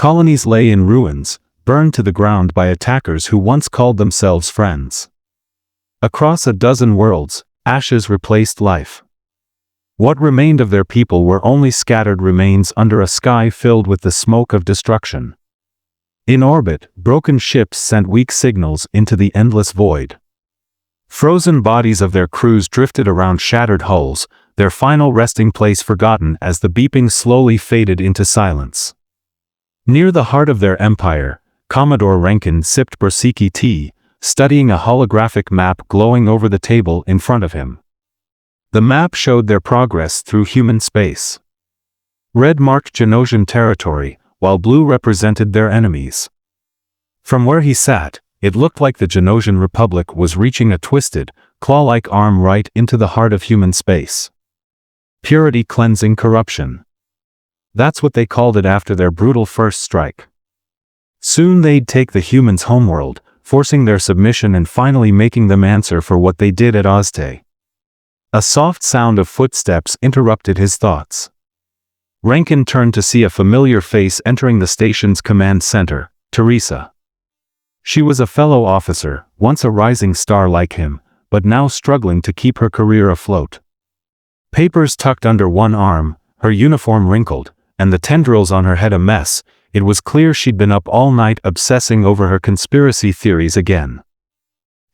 Colonies lay in ruins, burned to the ground by attackers who once called themselves friends. Across a dozen worlds, ashes replaced life. What remained of their people were only scattered remains under a sky filled with the smoke of destruction. In orbit, broken ships sent weak signals into the endless void. Frozen bodies of their crews drifted around shattered hulls, their final resting place forgotten as the beeping slowly faded into silence. Near the heart of their empire, Commodore Rankin sipped Brasiki tea, studying a holographic map glowing over the table in front of him. The map showed their progress through human space. Red marked Genosian territory, while blue represented their enemies. From where he sat, it looked like the Genosian Republic was reaching a twisted, claw-like arm right into the heart of human space. Purity cleansing corruption. That's what they called it after their brutal first strike. Soon they'd take the humans' homeworld, forcing their submission and finally making them answer for what they did at Ozte. A soft sound of footsteps interrupted his thoughts. Rankin turned to see a familiar face entering the station's command center, Teresa. She was a fellow officer, once a rising star like him, but now struggling to keep her career afloat. Papers tucked under one arm, her uniform wrinkled, and the tendrils on her head a mess, it was clear she'd been up all night obsessing over her conspiracy theories again.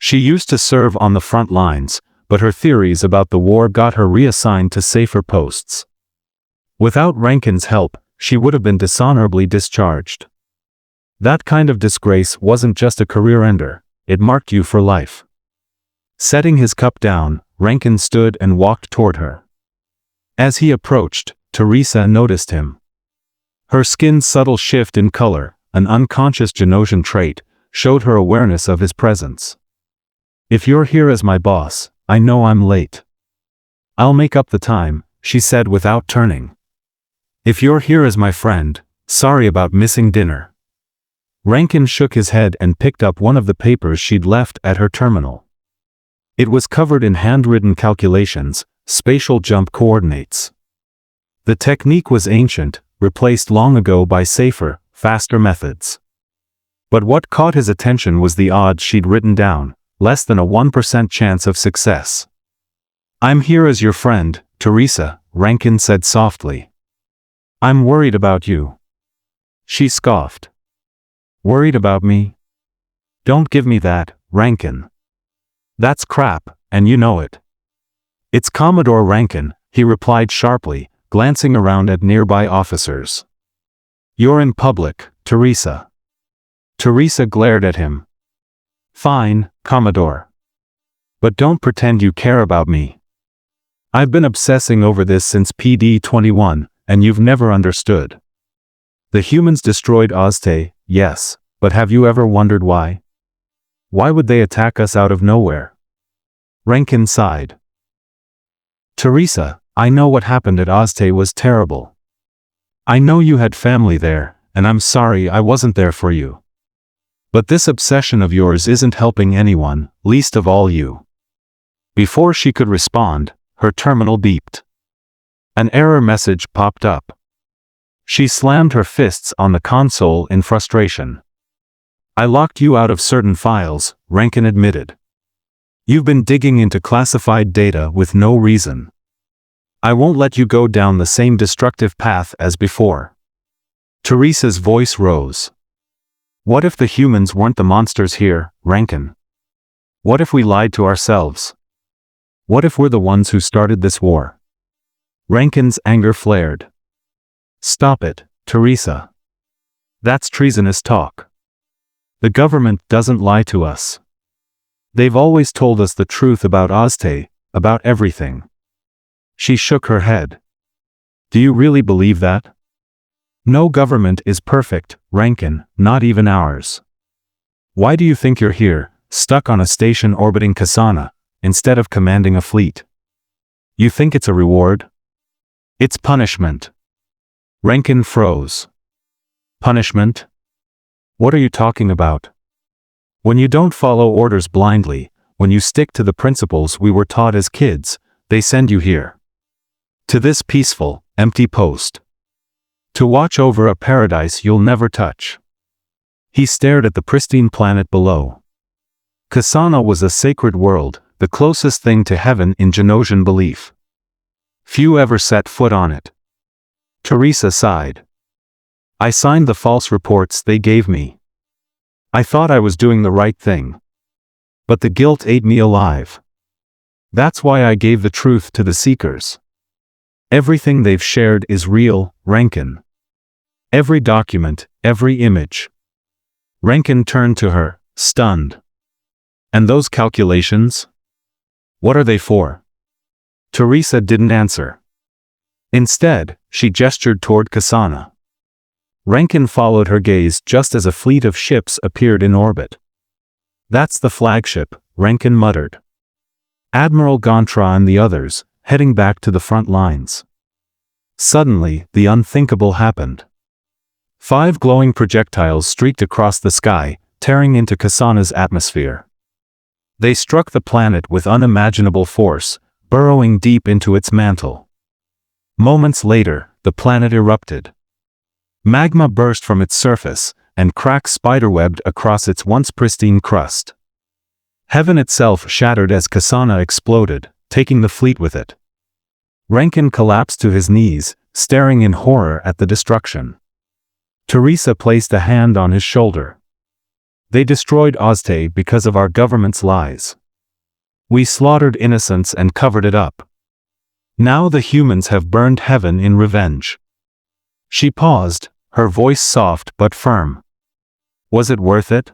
She used to serve on the front lines, but her theories about the war got her reassigned to safer posts. Without Rankin's help, she would have been dishonorably discharged. That kind of disgrace wasn't just a career ender, it marked you for life. Setting his cup down, Rankin stood and walked toward her. As he approached, Teresa noticed him. Her skin's subtle shift in color, an unconscious Genosian trait, showed her awareness of his presence. "If you're here as my boss, I know I'm late. I'll make up the time," she said without turning. "If you're here as my friend, sorry about missing dinner." Rankin shook his head and picked up one of the papers she'd left at her terminal. It was covered in handwritten calculations, spatial jump coordinates. The technique was ancient, replaced long ago by safer, faster methods. But what caught his attention was the odds she'd written down, less than a 1% chance of success. "I'm here as your friend, Teresa," Rankin said softly. "I'm worried about you." She scoffed. "Worried about me? Don't give me that, Rankin. That's crap, and you know it." "It's Commodore Rankin," he replied sharply, glancing around at nearby officers. "You're in public, Teresa." Teresa glared at him. "Fine, Commodore. But don't pretend you care about me. I've been obsessing over this since PD-21, and you've never understood. The humans destroyed Ozte, yes, but have you ever wondered why? Why would they attack us out of nowhere?" Rankin sighed. "Teresa, I know what happened at Ozte was terrible. I know you had family there, and I'm sorry I wasn't there for you. But this obsession of yours isn't helping anyone, least of all you." Before she could respond, her terminal beeped. An error message popped up. She slammed her fists on the console in frustration. "I locked you out of certain files," Rankin admitted. "You've been digging into classified data with no reason. I won't let you go down the same destructive path as before." Teresa's voice rose. "What if the humans weren't the monsters here, Rankin? What if we lied to ourselves? What if we're the ones who started this war?" Rankin's anger flared. "Stop it, Teresa. That's treasonous talk. The government doesn't lie to us. They've always told us the truth about Ozte, about everything." She shook her head. "Do you really believe that? No government is perfect, Rankin, not even ours. Why do you think you're here, stuck on a station orbiting Kasana, instead of commanding a fleet? You think it's a reward? It's punishment." Rankin froze. "Punishment? What are you talking about? When you don't follow orders blindly, when you stick to the principles we were taught as kids, they send you here. To this peaceful, empty post. To watch over a paradise you'll never touch. He stared at the pristine planet below. Kasana was a sacred world, the closest thing to heaven in Genosian belief. Few ever set foot on it. Teresa sighed. I signed the false reports they gave me. I thought I was doing the right thing. But the guilt ate me alive. That's why I gave the truth to the Seekers. Everything they've shared is real, Rankin. Every document, every image. Rankin turned to her, stunned. And those calculations? What are they for? Teresa didn't answer. Instead, she gestured toward Kasana. Rankin followed her gaze just as a fleet of ships appeared in orbit. That's the flagship, Rankin muttered. Admiral Gontra and the others, heading back to the front lines. Suddenly, the unthinkable happened. 5 glowing projectiles streaked across the sky, tearing into Kasana's atmosphere. They struck the planet with unimaginable force, burrowing deep into its mantle. Moments later, the planet erupted. Magma burst from its surface, and cracks spiderwebbed across its once pristine crust. Heaven itself shattered as Kasana exploded, taking the fleet with it. Rankin collapsed to his knees, staring in horror at the destruction. Teresa placed a hand on his shoulder. They destroyed Ozte because of our government's lies. We slaughtered innocents and covered it up. Now the humans have burned heaven in revenge. She paused, her voice soft but firm. Was it worth it?